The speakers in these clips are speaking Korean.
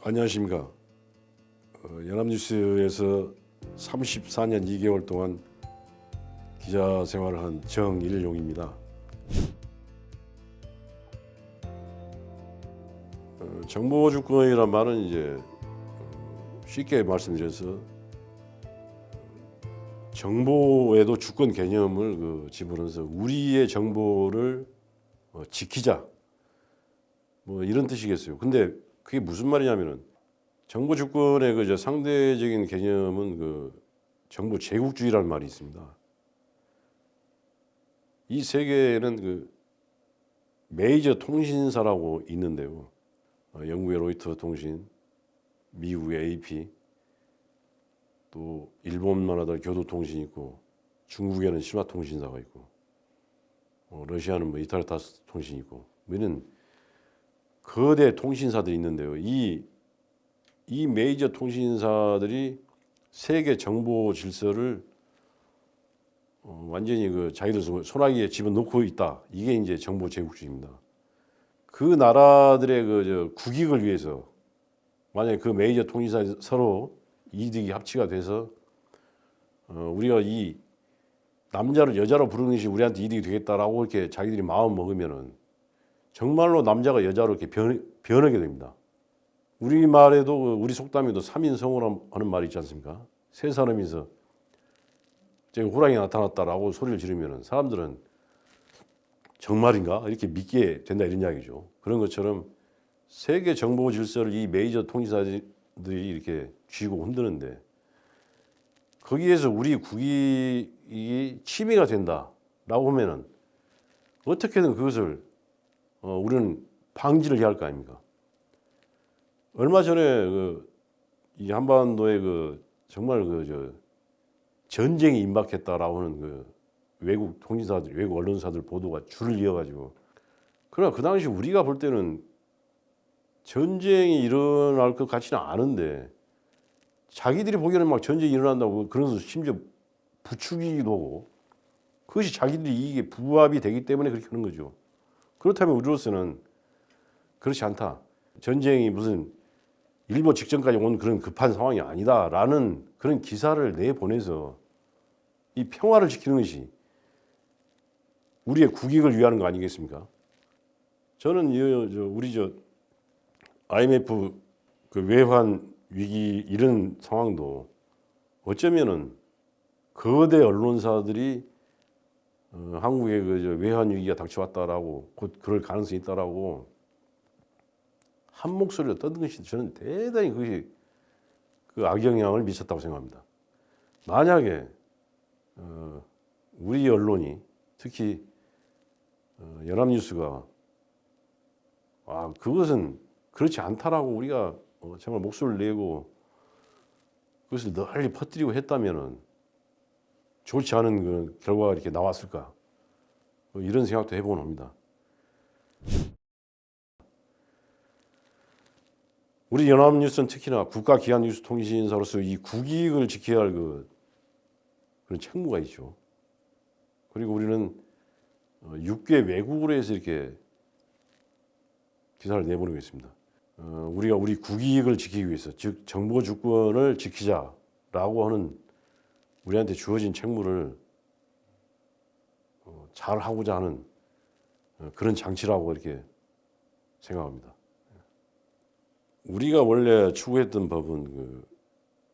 안녕하십니까. 연합뉴스에서 34년 2개월 동안 기자 생활을 한 정일용입니다. 정보주권이란 말은 이제 쉽게 말씀드려서 정보에도 주권 개념을 집어넣어서 우리의 정보를 지키자 뭐 이런 뜻이겠어요. 근데 그게 무슨 말이냐면은 정보 주권의 그 상대적인 개념은 정보 제국주의라는 말이 있습니다. 이 세계에는 메이저 통신사라고 있는데요. 영국의 로이터 통신, 미국의 AP, 또 일본만 하다 교도통신이 있고, 중국에는 신화통신사가 있고, 러시아는 이타르타스 통신이 있고, 이런 거대 통신사들이 있는데요. 이 메이저 통신사들이 세계 정보 질서를 완전히 자기들 손아귀에 집어넣고 있다. 이게 이제 정보 제국주의입니다. 그 나라들의 국익을 위해서 만약에 그 메이저 통신사 서로 이득이 합치가 돼서 우리가 이 남자를 여자로 부르는 것이 우리한테 이득이 되겠다라고 이렇게 자기들이 마음 먹으면은 정말로 남자가 여자로 이렇게 변하게 됩니다. 우리 말에도 우리 속담에도 3인성으로 하는 말이 있지 않습니까? 세 사람이서 제가 호랑이 나타났다라고 소리를 지르면은 사람들은 정말인가 이렇게 믿게 된다 이런 이야기죠. 그런 것처럼 세계 정보 질서를 이 메이저 통신사들이 이렇게 쥐고 흔드는데 거기에서 우리 국익이 침해가 된다라고 하면은 어떻게든 그것을 우리는 방지를 해야 할 거 아닙니까? 얼마 전에 이 한반도에 정말 전쟁이 임박했다라고 하는 외국 통신사들, 외국 언론사들 보도가 줄을 이어가지고 그러나 그 당시 우리가 볼 때는 전쟁이 일어날 것 같지는 않은데 자기들이 보기에는 막 전쟁이 일어난다고 그러면서 심지어 부추기기도 하고 그것이 자기들이 이익에 부합이 되기 때문에 그렇게 하는 거죠. 그렇다면 우리로서는 그렇지 않다. 전쟁이 무슨 일보 직전까지 온 그런 급한 상황이 아니다라는 그런 기사를 내보내서 이 평화를 지키는 것이 우리의 국익을 위하는 거 아니겠습니까? 저는 우리 IMF 외환 위기 이런 상황도 어쩌면은 거대 언론사들이 한국에 외환 위기가 닥쳐왔다라고 곧 그럴 가능성이 있다라고 한 목소리로 떠든 것이 저는 대단히 그것이 악영향을 미쳤다고 생각합니다. 만약에 우리 언론이 특히 연합뉴스가 그것은 그렇지 않다라고 우리가 정말 목소리를 내고 그것을 널리 퍼뜨리고 했다면은 좋지 않은 결과가 이렇게 나왔을까 이런 생각도 해보곤 합니다. 우리 연합뉴스는 특히나 국가기관 뉴스 통신사로서 이 국익을 지켜야 할 그런 책무가 있죠. 그리고 우리는 6개 외국어로 해서 이렇게 기사를 내보내고 있습니다. 우리가 우리 국익을 지키기 위해서, 즉 정보 주권을 지키자라고 하는 우리한테 주어진 책무를 잘 하고자 하는 그런 장치라고 이렇게 생각합니다. 우리가 원래 추구했던 법은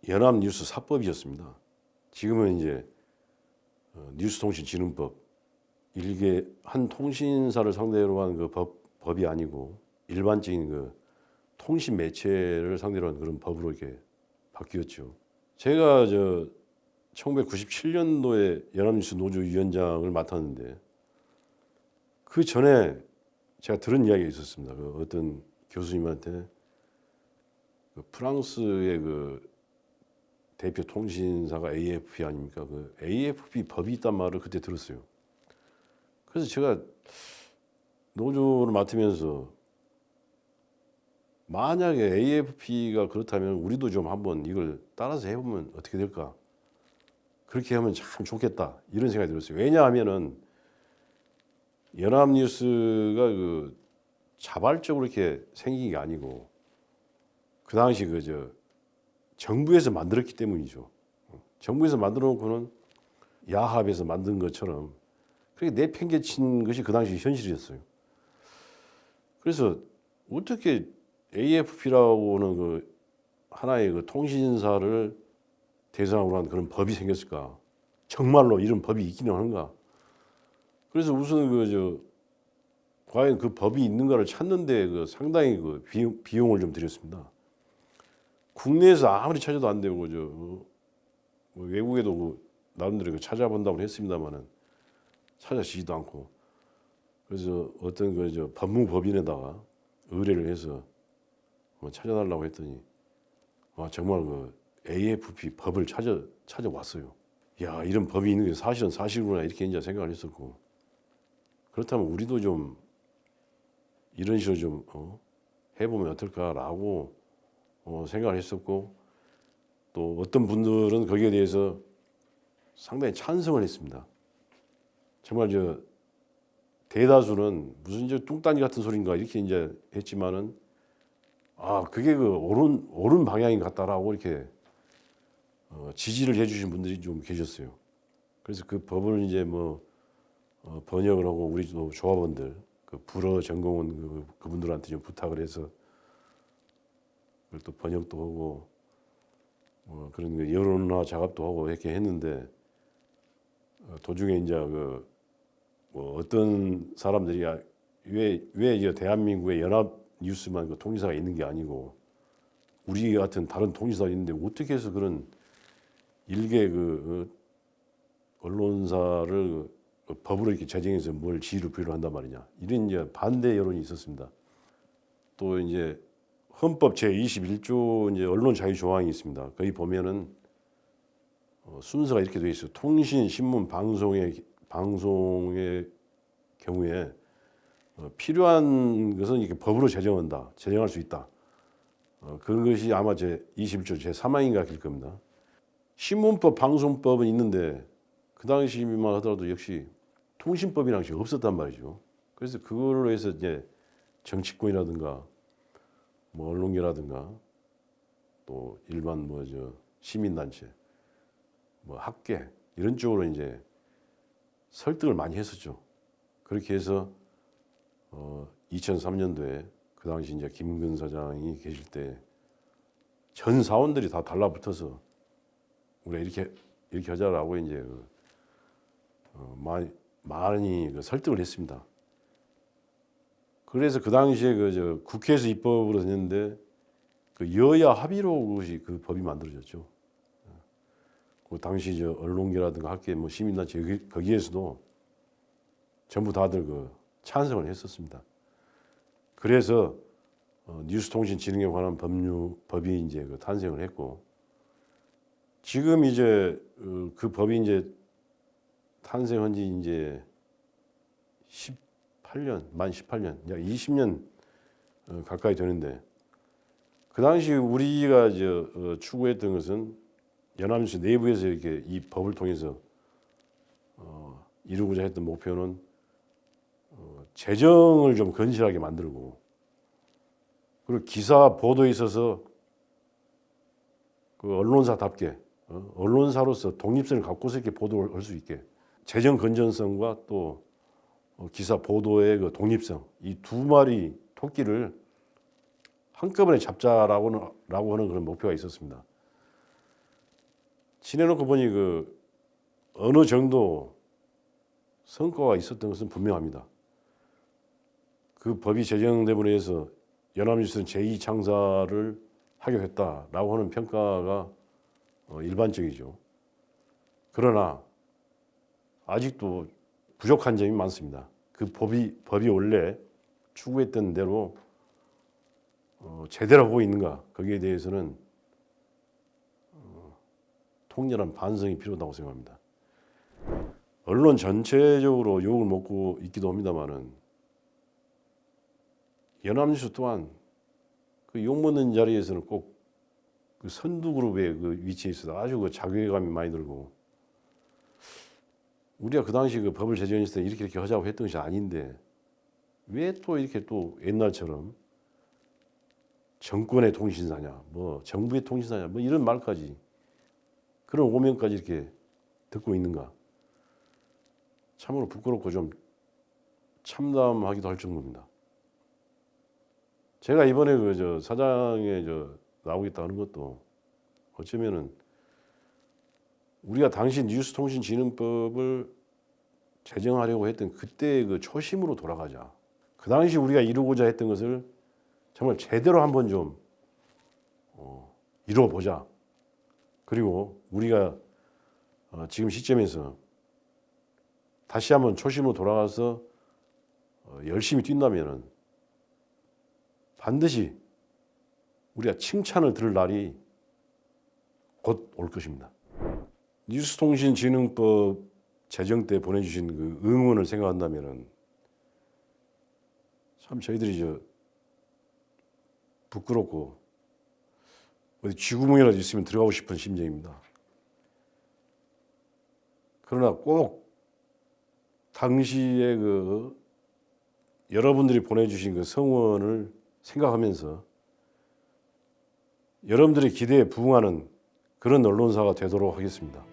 연합뉴스 사법이었습니다. 지금은 이제 뉴스통신진흥법, 일개 한 통신사를 상대로 한 법이 아니고 일반적인 통신 매체를 상대로 한 그런 법으로 이렇게 바뀌었죠. 제가 1997년도에 연합뉴스 노조 위원장을 맡았는데 그 전에 제가 들은 이야기가 있었습니다. 어떤 교수님한테 프랑스의 대표 통신사가 AFP 아닙니까? AFP 법이 있단 말을 그때 들었어요. 그래서 제가 노조를 맡으면서 만약에 AFP가 그렇다면 우리도 좀 한번 이걸 따라서 해보면 어떻게 될까? 그렇게 하면 참 좋겠다 이런 생각이 들었어요. 왜냐하면은 연합뉴스가 자발적으로 이렇게 생긴 게 아니고 그 당시 그 정부에서 만들었기 때문이죠. 정부에서 만들어 놓고는 야합에서 만든 것처럼 그렇게 내팽개친 것이 그 당시 현실이었어요. 그래서 어떻게 AFP라고는 그 하나의 그 통신사를 대상으로 한 그런 법이 생겼을까? 정말로 이런 법이 있기는 한가? 그래서 우선 과연 그 법이 있는가를 찾는데 그 상당히 그 비용을 좀 들였습니다. 국내에서 아무리 찾아도 안 되고 외국에도 나름대로 찾아본다고 했습니다만은 찾아지지도 않고, 그래서 어떤 법무법인에다가 의뢰를 해서 찾아달라고 했더니 정말 그 AFP 법을 찾아왔어요. 야, 이런 법이 있는 게 사실은 사실구나 이렇게 이제 생각을 했었고, 그렇다면 우리도 좀 이런 식으로 좀 해보면 어떨까라고 생각을 했었고, 또 어떤 분들은 거기에 대해서 상당히 찬성을 했습니다. 정말 대다수는 무슨 뚱딴지 같은 소린가 이렇게 이제 했지만은 그게 그 옳은 방향인 것 같다라고 이렇게 지지를 해주신 분들이 좀 계셨어요. 그래서 그 법을 이제 번역을 하고 우리 또 조합원들 그 불어 전공은 그분들한테 좀 부탁을 해서 그걸 또 번역도 하고 그런 그 여론화 작업도 하고 이렇게 했는데, 도중에 이제 어떤 사람들이 왜 이제 대한민국의 연합 뉴스만 그 통신사가 있는 게 아니고 우리 같은 다른 통신사가 있는데 어떻게 해서 그런 일개 언론사를 법으로 이렇게 제정해서 뭘 지휘를 부여를 한단 말이냐, 이런 이제 반대 여론이 있었습니다. 또 이제 헌법 제21조 이제 언론 자유 조항이 있습니다. 거기 보면은 순서가 이렇게 되어 있어요. 통신, 신문, 방송의 경우에 필요한 것은 이렇게 법으로 제정할 수 있다. 그것이 아마 제 21조 제 3항인가 길 겁니다. 신문법, 방송법은 있는데 그 당시만 하더라도 역시 통신법이라는 것이 없었단 말이죠. 그래서 그걸로 해서 이제 정치권이라든가 언론계라든가 또 일반 시민단체, 학계 이런 쪽으로 이제 설득을 많이 했었죠. 그렇게 해서 2003년도에 그 당시 이제 김근 사장이 계실 때 전 사원들이 다 달라붙어서 우리가 이렇게 하자라고 이제 많이 설득을 했습니다. 그래서 그 당시에 국회에서 입법으로 됐는데 그 여야 합의로 그것이 그 법이 만들어졌죠. 그 당시 언론계라든가 학계 시민단체 거기에서도 전부 다들 찬성을 했었습니다. 그래서 뉴스통신진흥에 관한 법이 이제 탄생을 했고, 지금 이제 그 법이 이제 탄생한 지 이제 18년, 20년 가까이 되는데, 그 당시 우리가 추구했던 것은 연합뉴스 내부에서 이렇게 이 법을 통해서 이루고자 했던 목표는 재정을 좀 건실하게 만들고, 그리고 기사 보도에 있어서 그 언론사답게 언론사로서 독립성을 갖고서 이렇게 보도를 할 수 있게 재정 건전성과 또 기사 보도의 그 독립성, 이 두 마리 토끼를 한꺼번에 잡자라고 하는 그런 목표가 있었습니다. 지내놓고 보니 어느 정도 성과가 있었던 것은 분명합니다. 그 법이 제정됨으로 해서 연합뉴스는 제2창사를 하게 됐다라고 하는 평가가 일반적이죠. 그러나 아직도 부족한 점이 많습니다. 그 법이 원래 추구했던 대로 제대로 하고 있는가, 거기에 대해서는 통렬한 반성이 필요하다고 생각합니다. 언론 전체적으로 욕을 먹고 있기도 합니다만은 연합뉴스 또한 그 욕먹는 자리에서는 꼭 그 선두 그룹의 그 위치에 있어서 아주 자괴감이 많이 들고, 우리가 그 당시 그 법을 제정했을 때 이렇게 하자고 했던 것이 아닌데 왜 또 이렇게 또 옛날처럼 정권의 통신사냐, 뭐 정부의 통신사냐, 뭐 이런 말까지 그런 오명까지 이렇게 듣고 있는가? 참으로 부끄럽고 좀 참담하기도 할 정도입니다. 제가 이번에 그 사장에 나오겠다 하는 것도 어쩌면은 우리가 당시 뉴스통신진흥법을 제정하려고 했던 그때의 그 초심으로 돌아가자. 그 당시 우리가 이루고자 했던 것을 정말 제대로 한번 좀 이루어보자. 그리고 우리가 지금 시점에서 다시 한번 초심으로 돌아가서 열심히 뛴다면은 반드시 우리가 칭찬을 들을 날이 곧 올 것입니다. 뉴스통신진흥법 제정 때 보내주신 그 응원을 생각한다면은 참 저희들이 부끄럽고 어디 쥐구멍이라도 있으면 들어가고 싶은 심정입니다. 그러나 꼭 당시에 그 여러분들이 보내주신 그 성원을 생각하면서 여러분들의 기대에 부응하는 그런 언론사가 되도록 하겠습니다.